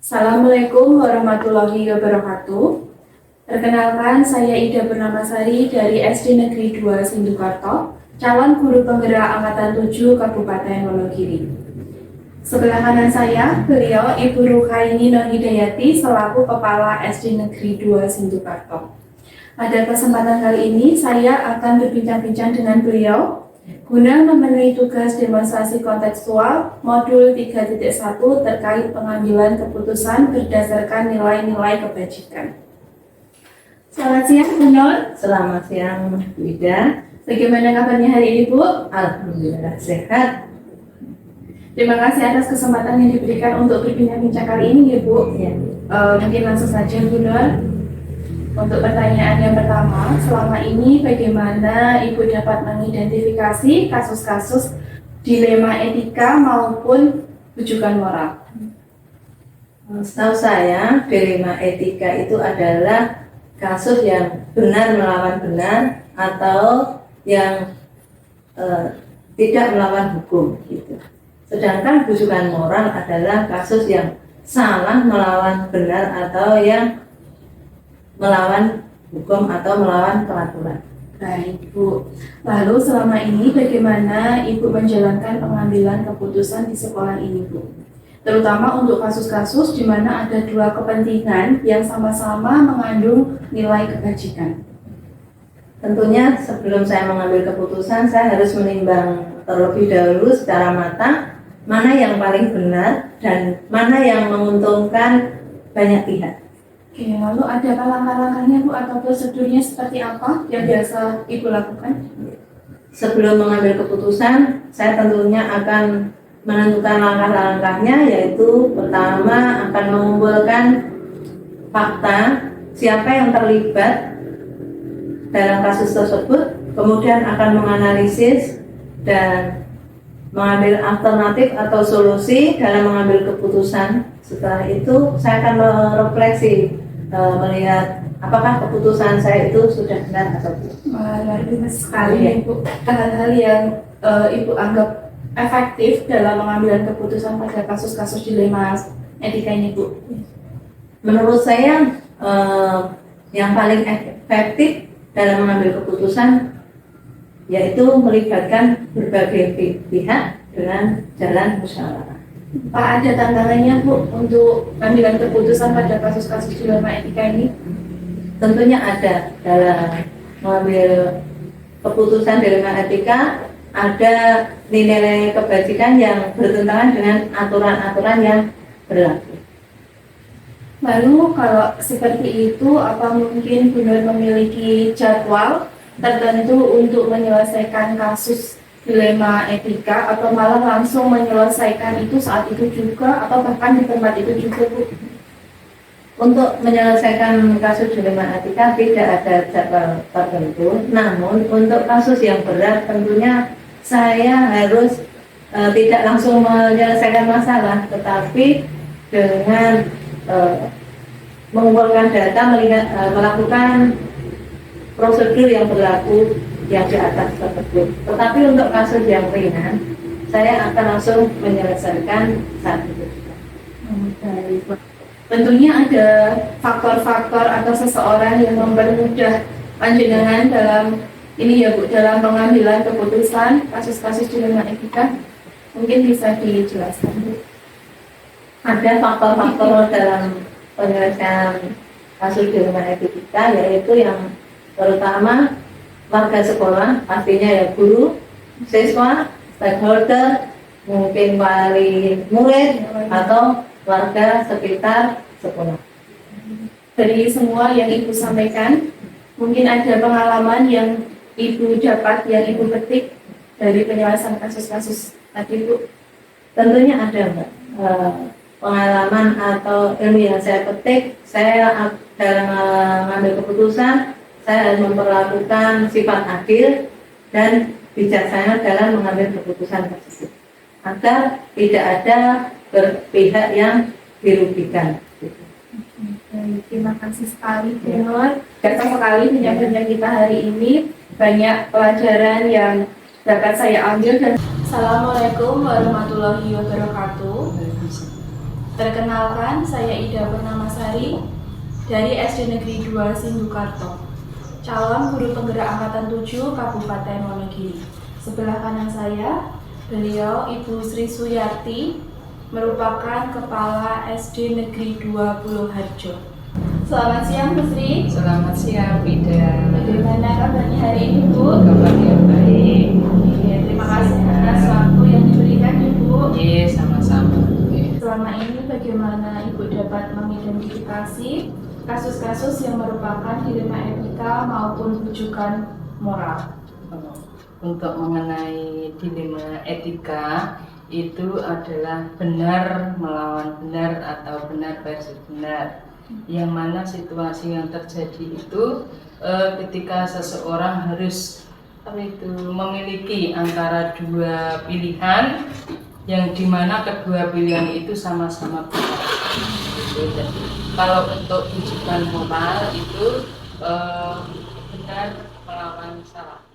Assalamualaikum warahmatullahi wabarakatuh. Perkenalkan, saya Ida Purnamasari dari SD Negeri 2 Sindukarto, calon guru penggerak Angkatan 7 Kabupaten Wonogiri. Sebelah kanan saya, beliau Ibu Ruhaini Nur Hidayati selaku Kepala SD Negeri 2 Sindukarto. Pada kesempatan kali ini, saya akan berbincang-bincang dengan beliau guna memenuhi tugas demonstrasi kontekstual modul 3.1 terkait pengambilan keputusan berdasarkan nilai-nilai kebajikan. Selamat siang, Bu Nur. Selamat siang, Bu Ida. Bagaimana kabarnya hari ini, Bu? Alhamdulillah sehat. Terima kasih atas kesempatan yang diberikan untuk berbincang-bincang kali ini, ya, Bu. Ya. Mungkin langsung saja, Bu Nur. Untuk pertanyaan yang pertama, selama ini bagaimana Ibu dapat mengidentifikasi kasus-kasus dilema etika maupun rujukan moral? Setahu saya, dilema etika itu adalah kasus yang benar melawan benar atau yang tidak melawan hukum, gitu. Sedangkan rujukan moral adalah kasus yang salah melawan benar atau yang melawan hukum atau melawan peraturan. Baik, Bu. Lalu selama ini bagaimana Ibu menjalankan pengambilan keputusan di sekolah ini, Bu? Terutama untuk kasus-kasus di mana ada dua kepentingan yang sama-sama mengandung nilai kebajikan. Tentunya sebelum saya mengambil keputusan, saya harus menimbang terlebih dahulu secara matang mana yang paling benar dan mana yang menguntungkan banyak pihak. Oke, lalu ada langkah-langkahnya, Bu, atau prosedurnya seperti apa yang biasa Ibu lakukan? Sebelum mengambil keputusan, saya tentunya akan menentukan langkah-langkahnya, yaitu pertama akan mengumpulkan fakta siapa yang terlibat dalam kasus tersebut, kemudian akan menganalisis dan mengambil alternatif atau solusi dalam mengambil keputusan. Setelah itu saya akan merefleksi, melihat apakah keputusan saya itu sudah benar atau tidak. Luar biasa sekali, Ibu. Hal-hal yang Ibu anggap efektif dalam mengambil keputusan pada kasus-kasus dilema etika ini, Bu. Menurut saya yang paling efektif dalam mengambil keputusan yaitu melibatkan berbagai pihak dengan jalan musyawarah. Pak, ada tantangannya, Bu, untuk pengambilan keputusan pada kasus-kasus dilema etika ini? Tentunya ada. Dalam mengambil keputusan dilema etika, ada nilai kebajikan yang bertentangan dengan aturan-aturan yang berlaku. Lalu kalau seperti itu, apa mungkin benar memiliki jadwal tertentu untuk menyelesaikan kasus dilema etika, atau malah langsung menyelesaikan itu saat itu juga, atau bahkan di tempat itu juga, Bu? Untuk menyelesaikan kasus dilema etika tidak ada jadwal tertentu, namun untuk kasus yang berat tentunya saya harus tidak langsung menyelesaikan masalah, tetapi dengan mengumpulkan data, melakukan prosedur yang berlaku yang di atas tersebut. Tetapi untuk kasus yang ringan, saya akan langsung menyelesaikan saat itu. Baik. Tentunya ada faktor-faktor atau seseorang yang mempermudah panjenengan dalam ini, ya, Bu, dalam pengambilan keputusan kasus-kasus dilema etika. Mungkin bisa dijelaskan, Bu? Ada faktor-faktor dalam penyelesaian kasus dilema etika, yaitu yang terutama warga sekolah, pastinya ya guru, siswa, stakeholder, mungkin wali murid atau warga sekitar sekolah. Dari semua yang Ibu sampaikan, mungkin ada pengalaman yang Ibu dapat, yang Ibu petik dari penyelesaian kasus-kasus tadi, Bu? Tentunya ada, Mbak. Pengalaman atau ilmu yang saya petik, saya dalam mengambil keputusan, saya harus memperlakukan sifat adil dan bijaksana dalam mengambil keputusan tersebut, agar tidak ada pihak yang dirugikan. Terima kasih sekali, Bu Nur. Banyak sekali bincang-bincang kita hari ini, banyak pelajaran yang dapat saya ambil. Dan Assalamualaikum warahmatullahi wabarakatuh. Perkenalkan, saya Ida Purnamasari dari SD Negeri 2 Sindukarto, calon guru penggerak Angkatan 7 Kabupaten Wonogiri. Sebelah kanan saya, beliau Ibu Sri Suyarti, merupakan Kepala SD Negeri 2 Puluharjo. Selamat siang, Bu Sri. Selamat siang, Ida. Bagaimana kabarnya hari ini, Bu? Kabarnya baik. Iya, terima kasih atas waktu yang diberikan, Ibu. Iya, sama-sama. Selama ini bagaimana Ibu dapat mengidentifikasi kasus-kasus yang merupakan dilema etika maupun rujukan moral? Untuk mengenai dilema etika, itu adalah benar melawan benar atau benar versus benar. Yang mana situasi yang terjadi itu ketika seseorang harus memiliki antara dua pilihan, yang dimana kedua pilihan itu sama-sama benar. Jadi, kalau untuk rujukan moral itu benar melawan salah.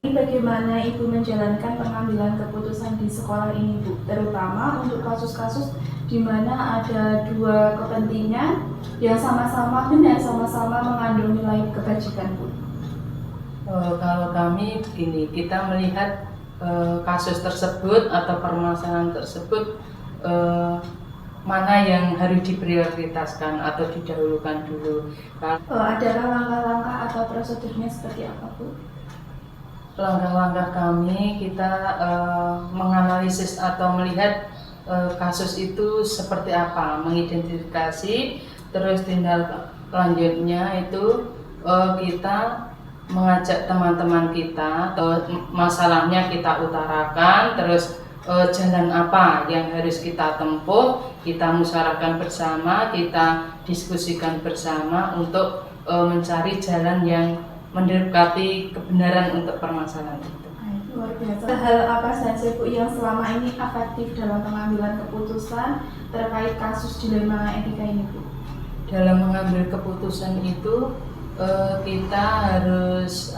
Bagaimana Ibu menjalankan pengambilan keputusan di sekolah ini, Bu? Terutama untuk kasus-kasus di mana ada dua kepentingan yang sama-sama benar, sama-sama mengandung nilai kebajikan, Bu. Kalau kami begini, kita melihat kasus tersebut atau permasalahan tersebut mana yang harus diprioritaskan atau didahulukan dulu. Adakah langkah-langkah atau prosedurnya seperti apa, Bu? Langkah-langkah kami, kita menganalisis atau melihat kasus itu seperti apa, mengidentifikasi, terus tindak lanjutnya itu kita mengajak teman-teman kita, masalahnya kita utarakan, terus jalan apa yang harus kita tempuh, kita musyawarahkan bersama, kita diskusikan bersama untuk mencari jalan yang mendekati kebenaran untuk permasalahan itu. Luar biasa. Hal apa saja, Bu, yang selama ini efektif dalam pengambilan keputusan terkait kasus dilema etika ini, Bu? Dalam mengambil keputusan itu kita harus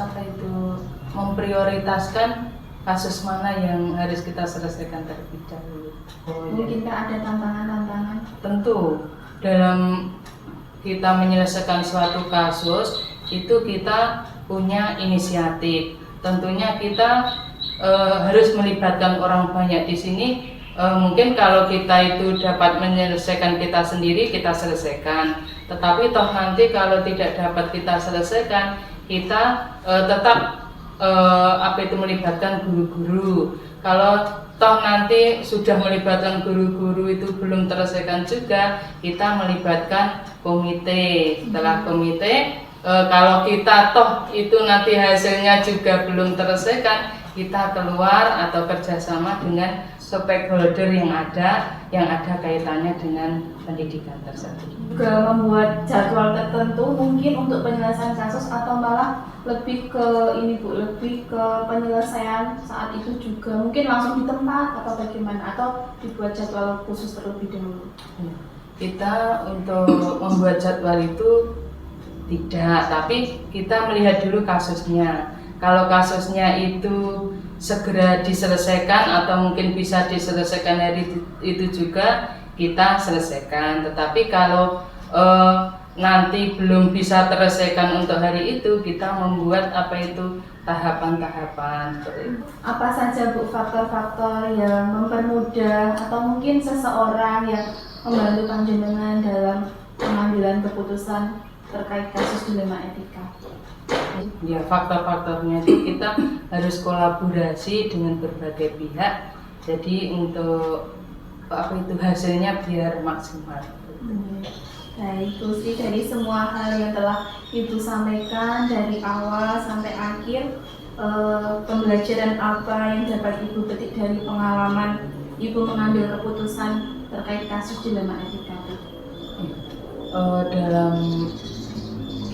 memprioritaskan kasus mana yang harus kita selesaikan terlebih dahulu. Mungkinkah ada tantangan-tantangan? Tentu dalam kita menyelesaikan suatu kasus itu kita punya inisiatif. Tentunya kita harus melibatkan orang banyak di sini. Mungkin kalau kita itu dapat menyelesaikan kita sendiri, kita selesaikan. Tetapi toh nanti kalau tidak dapat kita selesaikan, kita tetap melibatkan guru-guru. Kalau toh nanti sudah melibatkan guru-guru itu belum terselesaikan juga, kita melibatkan komite. Setelah komite, kalau kita toh itu nanti hasilnya juga belum terselesaikan, kita keluar atau kerjasama dengan stakeholder yang ada kaitannya dengan pendidikan tersebut. Juga membuat jadwal tertentu mungkin untuk penyelesaian kasus, atau malah lebih ke ini, Bu, lebih ke penyelesaian saat itu juga mungkin langsung di tempat atau bagaimana, atau dibuat jadwal khusus terlebih dahulu? Kita untuk membuat jadwal itu tidak, tapi kita melihat dulu kasusnya. Kalau kasusnya itu segera diselesaikan atau mungkin bisa diselesaikan hari itu juga, kita selesaikan. Tetapi kalau nanti belum bisa terselesaikan untuk hari itu, kita membuat tahapan-tahapan. Apa saja, Bu, faktor-faktor yang mempermudah atau mungkin seseorang yang membantu panjenengan dalam pengambilan keputusan terkait kasus dilema etika? Ya, faktor-faktornya itu kita harus kolaborasi dengan berbagai pihak. Jadi untuk hasilnya biar maksimal. Baik, Bu Sri, dari semua hal yang telah Ibu sampaikan dari awal sampai akhir, pembelajaran apa yang dapat Ibu petik dari pengalaman Ibu mengambil keputusan terkait kasus dilema etika? Dalam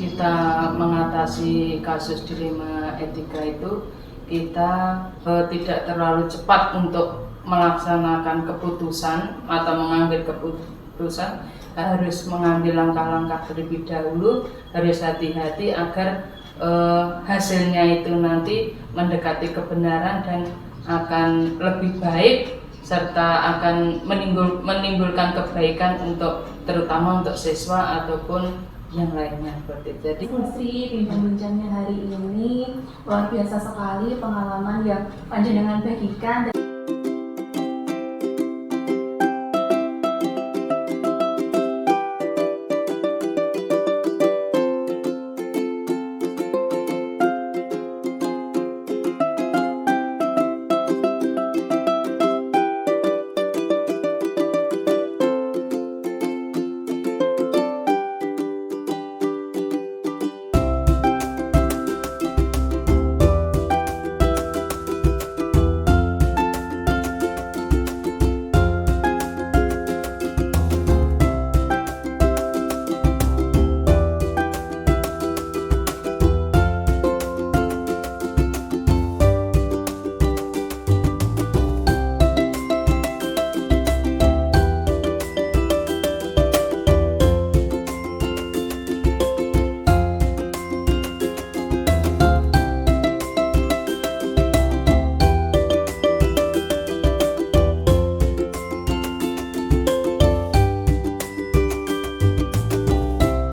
kita mengatasi kasus dilema etika itu, kita tidak terlalu cepat untuk melaksanakan keputusan atau mengambil keputusan. Harus mengambil langkah-langkah terlebih dahulu, harus hati-hati agar hasilnya itu nanti mendekati kebenaran dan akan lebih baik serta akan menimbulkan kebaikan untuk terutama untuk siswa ataupun yang lainnya seperti itu. Jadi Sri, bimbang-bincangnya hari ini luar biasa sekali pengalaman yang panjenengan bagikan.